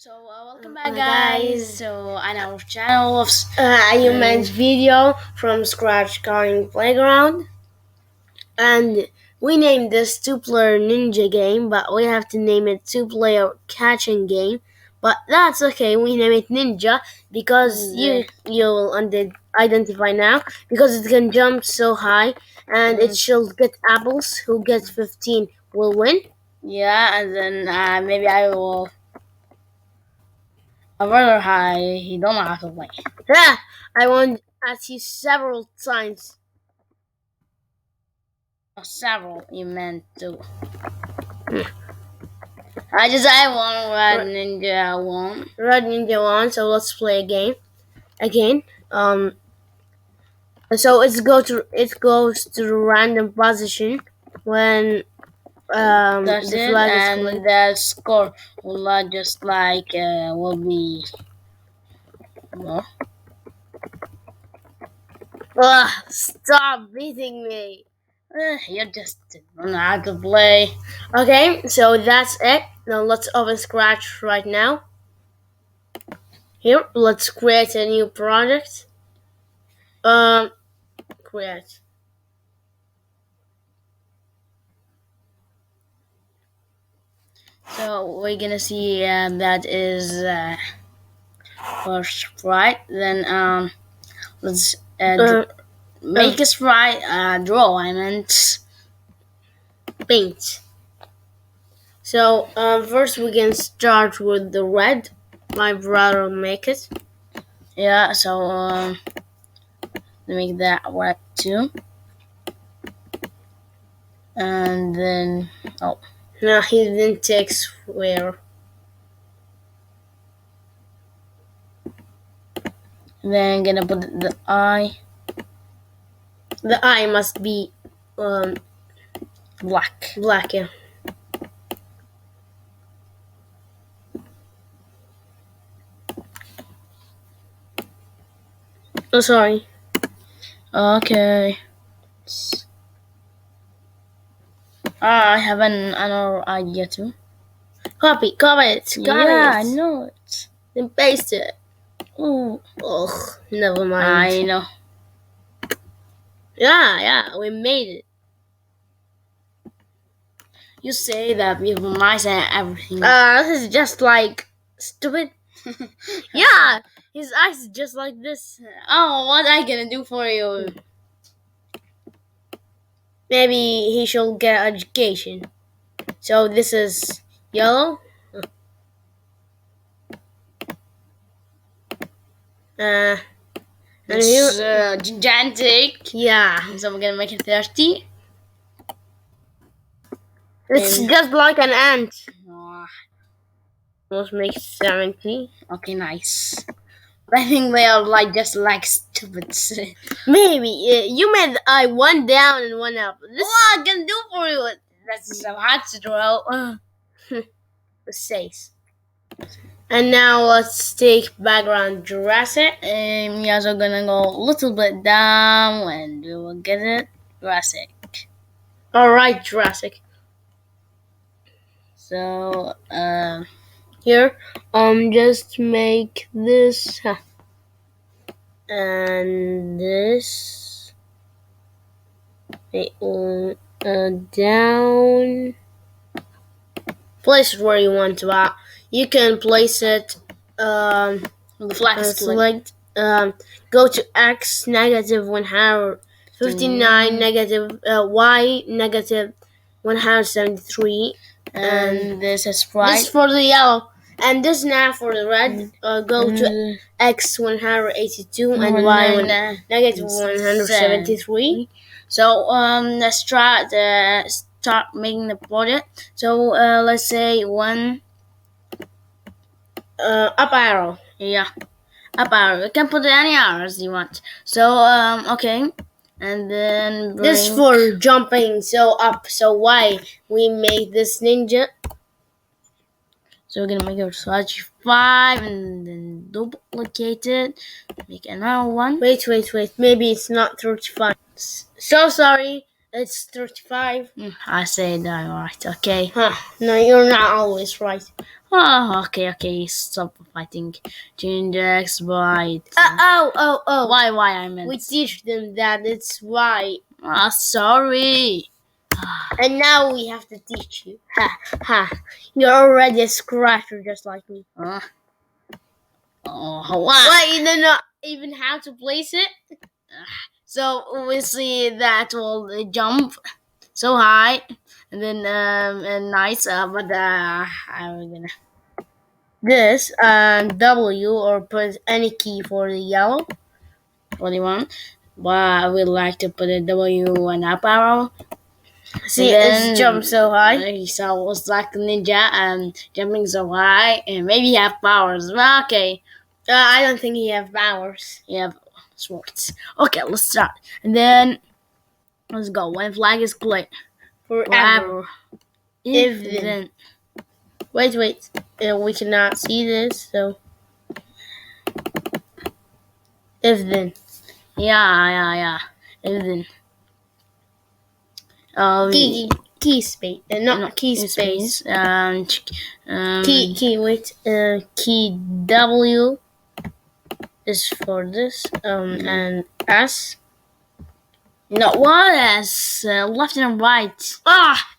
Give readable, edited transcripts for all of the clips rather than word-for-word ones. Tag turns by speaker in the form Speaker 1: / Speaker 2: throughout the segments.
Speaker 1: Welcome back, guys. So, on our channel of
Speaker 2: Human's video from Scratch Coding Playground, and we named this two-player ninja game, but we have to name it two-player catching game. But that's okay. We name it Ninja because you'll identify now because it can jump so high and it should get apples. Who gets 15 will win.
Speaker 1: Yeah, and then maybe I will. A rather high. He don't know how to play.
Speaker 2: Yeah, I won at you several times.
Speaker 1: Several, you meant to. I won. Red Ninja won.
Speaker 2: Red Ninja won. So let's play a game again. So it goes to the random position when
Speaker 1: That's
Speaker 2: the
Speaker 1: it,
Speaker 2: flag
Speaker 1: and
Speaker 2: is
Speaker 1: the score will just like will be. No.
Speaker 2: Stop beating me.
Speaker 1: You just don't know how to play.
Speaker 2: Okay, so that's it. Now let's open Scratch right now. Here, let's create a new project. Create.
Speaker 1: So we're gonna see that is first right. Then let's make a sprite draw. I meant
Speaker 2: paint. So first we can start with the red. My brother will make it.
Speaker 1: Yeah. So make that red too, and then
Speaker 2: no, he didn't take square.
Speaker 1: Then I'm gonna put the eye.
Speaker 2: The eye must be
Speaker 1: black.
Speaker 2: Black, yeah. Oh, sorry.
Speaker 1: Okay. I have another idea too.
Speaker 2: Copy it. Got
Speaker 1: yeah,
Speaker 2: it.
Speaker 1: I know it.
Speaker 2: Then paste it.
Speaker 1: Oh,
Speaker 2: never mind.
Speaker 1: I know.
Speaker 2: Yeah, we made it.
Speaker 1: You say that with mice and everything.
Speaker 2: This is just like stupid. Yeah, his eyes is just like this.
Speaker 1: Oh, what I gonna do for you?
Speaker 2: Maybe he should get education. So this is yellow.
Speaker 1: It's gigantic.
Speaker 2: Yeah.
Speaker 1: So we're gonna make it 30.
Speaker 2: It's just like an ant.
Speaker 1: Oh.
Speaker 2: Let's make 70.
Speaker 1: Okay, nice. I think they are like just like stupid.
Speaker 2: Maybe you made I one down and one up.
Speaker 1: This what I can do for you? That's so hard to draw.
Speaker 2: It says. And now let's take background Jurassic.
Speaker 1: Yeah, so gonna go a little bit down and we will get it. Jurassic.
Speaker 2: Alright, Jurassic.
Speaker 1: So
Speaker 2: here, just make this and this down. Place it where you want to. You can place it.
Speaker 1: The flag
Speaker 2: select. Go to X negative 159 negative Y negative 173.
Speaker 1: And this is right.
Speaker 2: This for the yellow. And this now for the red. Go to X 182 and Y negative 173.
Speaker 1: So let's start making the project. So let's say one
Speaker 2: up arrow.
Speaker 1: Yeah, up arrow. You can put any arrows you want. So okay. And then
Speaker 2: this for jumping so up. So why we made this ninja?
Speaker 1: So we're gonna make it 35 and then duplicate it. Make another one.
Speaker 2: Wait. Maybe it's not 35. So sorry. It's 35.
Speaker 1: I said that right. Okay.
Speaker 2: No, you're not always right.
Speaker 1: Oh, okay, stop fighting. Change X by... Why, I meant...
Speaker 2: We teach them that it's Y.
Speaker 1: Sorry.
Speaker 2: And now we have to teach you. You're already a scratcher just like me.
Speaker 1: Why?
Speaker 2: Why, you don't know even how to place it?
Speaker 1: So we see that will jump so high, and then and nice, but I'm gonna
Speaker 2: This W, or put any key for the yellow.
Speaker 1: what do you want? But I would like to put a W and up arrow.
Speaker 2: See, it's jump so high.
Speaker 1: So it's like the ninja, jumping so high, and maybe he have powers. Well, okay.
Speaker 2: I don't think he have powers.
Speaker 1: He have swords. Okay, let's start. And then let's go. When flag is clear.
Speaker 2: Forever.
Speaker 1: If then.
Speaker 2: Wait. We cannot see this, so. If then.
Speaker 1: Yeah. If then.
Speaker 2: Key space. Not key space. Key W is for this. And S.
Speaker 1: No, what S? Left and right.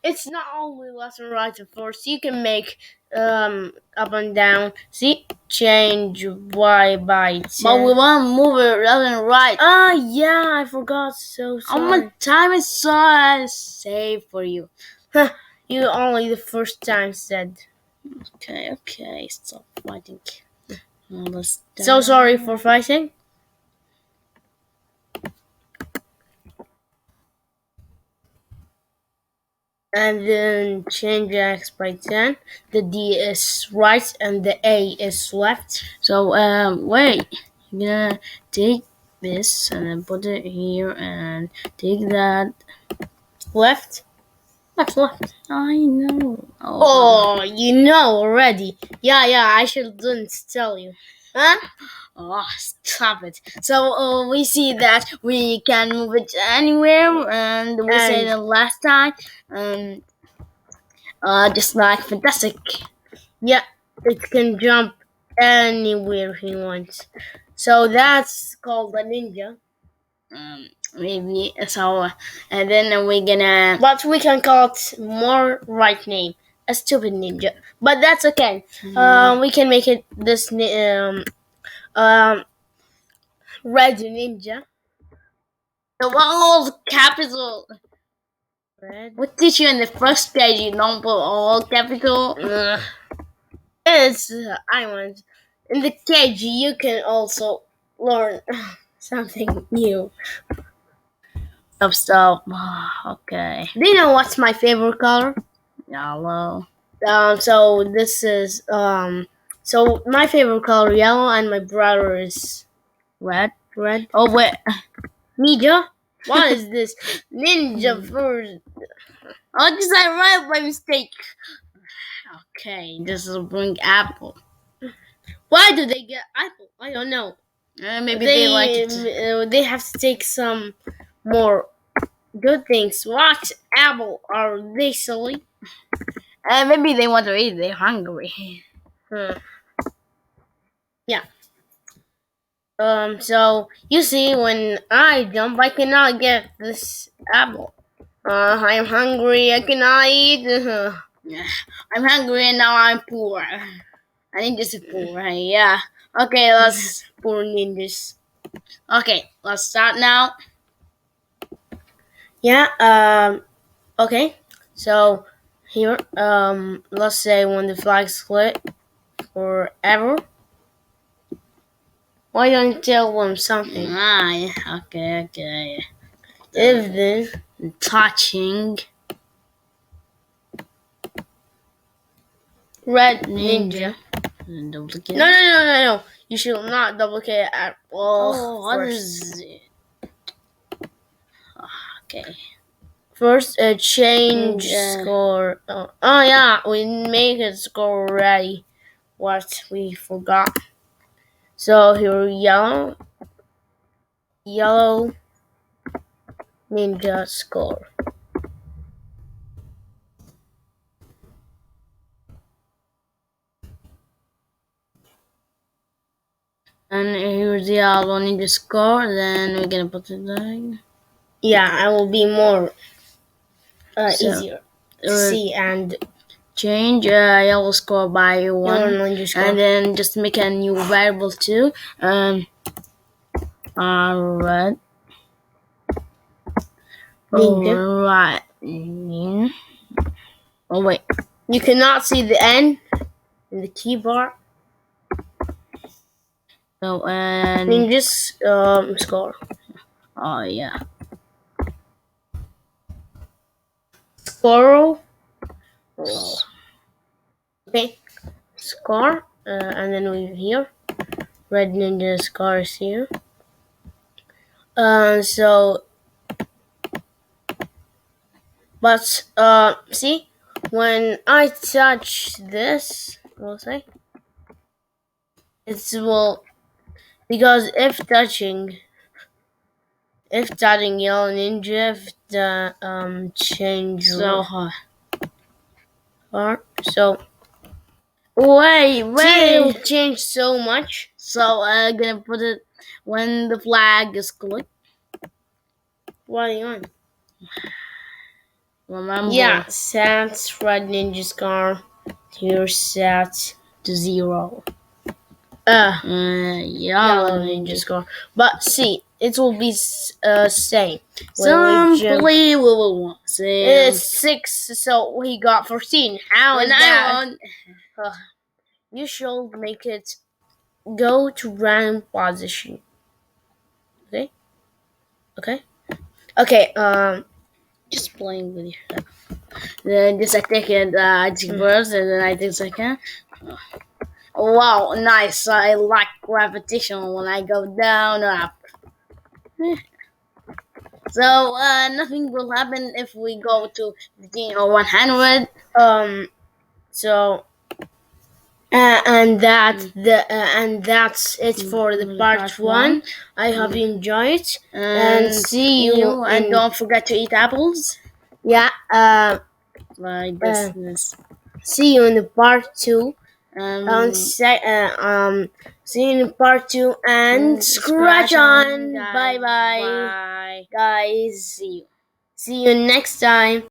Speaker 2: It's not only left and right, of course. You can make up and down. See? Change Y by 10.
Speaker 1: But we want to move it left and right.
Speaker 2: Yeah, I forgot. So sorry.
Speaker 1: How much time is so saved for you?
Speaker 2: You only the first time said.
Speaker 1: Okay, stop fighting.
Speaker 2: So sorry for fighting. And then change X by 10. The D is right and the A is left.
Speaker 1: So wait, you're gonna take this and then put it here and take that
Speaker 2: left.
Speaker 1: What's left? I know.
Speaker 2: Oh, you know already. Yeah, I shouldn't tell you. Huh?
Speaker 1: Oh, stop it. So we see that we can move it anywhere, and we said it last time. Just like fantastic.
Speaker 2: Yeah, it can jump anywhere he wants. So that's called a ninja.
Speaker 1: Maybe so, and then we're gonna.
Speaker 2: But we can call it more right name, a stupid ninja. But that's okay. We can make it this red ninja.
Speaker 1: The all capital.
Speaker 2: Red.
Speaker 1: What teach you in the first page? You don't put all capital.
Speaker 2: It's I want. In the KG, you can also learn something new.
Speaker 1: Stop. Okay.
Speaker 2: Do you know what's my favorite color?
Speaker 1: Yellow.
Speaker 2: So this is so my favorite color yellow, and my brother is
Speaker 1: red.
Speaker 2: Oh wait, ninja. What is this? Ninja first.
Speaker 1: Oh, just I read by mistake. Okay, this will bring apple.
Speaker 2: Why do they get apple? I don't know.
Speaker 1: Maybe they like it.
Speaker 2: They have to take some more good things. What apple are they silly?
Speaker 1: Maybe they want to eat. They're hungry.
Speaker 2: Yeah. So you see, when I jump, I cannot get this apple. I'm hungry. I cannot eat.
Speaker 1: I'm hungry and now I'm poor. I think this is poor, right? Yeah. Okay, let's
Speaker 2: poor ninjas.
Speaker 1: Okay, let's start now.
Speaker 2: Yeah. Okay. So here, let's say when the flag's split forever. Why don't you tell them something?
Speaker 1: Okay.
Speaker 2: If then
Speaker 1: touching
Speaker 2: red ninja.
Speaker 1: Duplicate.
Speaker 2: No. You should not duplicate at all.
Speaker 1: Oh, what is it? Okay.
Speaker 2: First, change score. Oh yeah, we make a score already. What we forgot. So here, yellow ninja score.
Speaker 1: And here's the one in the score. Then we're gonna put it there.
Speaker 2: Yeah, it will be more
Speaker 1: So,
Speaker 2: easier to see and
Speaker 1: change yellow score by one,
Speaker 2: score.
Speaker 1: and then just make a new variable too. Red. Right. Oh wait,
Speaker 2: you cannot see the N in the keyboard.
Speaker 1: So and
Speaker 2: Ninja's score.
Speaker 1: Oh yeah.
Speaker 2: Squirrel. Oh. Okay. Score. And then we here. Red Ninja score is here. So. But see, when I touch this, we'll say it will, because if touching yellow ninja, if the change
Speaker 1: So hard.
Speaker 2: So
Speaker 1: wait,
Speaker 2: it will change so much.
Speaker 1: So I'm gonna put it when the flag is clicked.
Speaker 2: What do you want?
Speaker 1: Remember?
Speaker 2: Yeah, set red ninja scar. Here set to 0. Yellow ninja scar. But see, it will be same.
Speaker 1: Simply we will want.
Speaker 2: It's 6, so we got 14. How is that? You should make it go to random position. Okay.
Speaker 1: Just playing with you. Then just I take it first, and then I take second. Oh, wow, nice! I like gravitation when I go down or up. So nothing will happen if we go to 15 or 100.
Speaker 2: So. And that's it for the part 1. I hope you enjoy it, and see you.
Speaker 1: And don't forget to eat apples.
Speaker 2: Yeah.
Speaker 1: Like this.
Speaker 2: See you in the part 2. See you in part 2, and scratch on. Bye bye, guys. See you next time.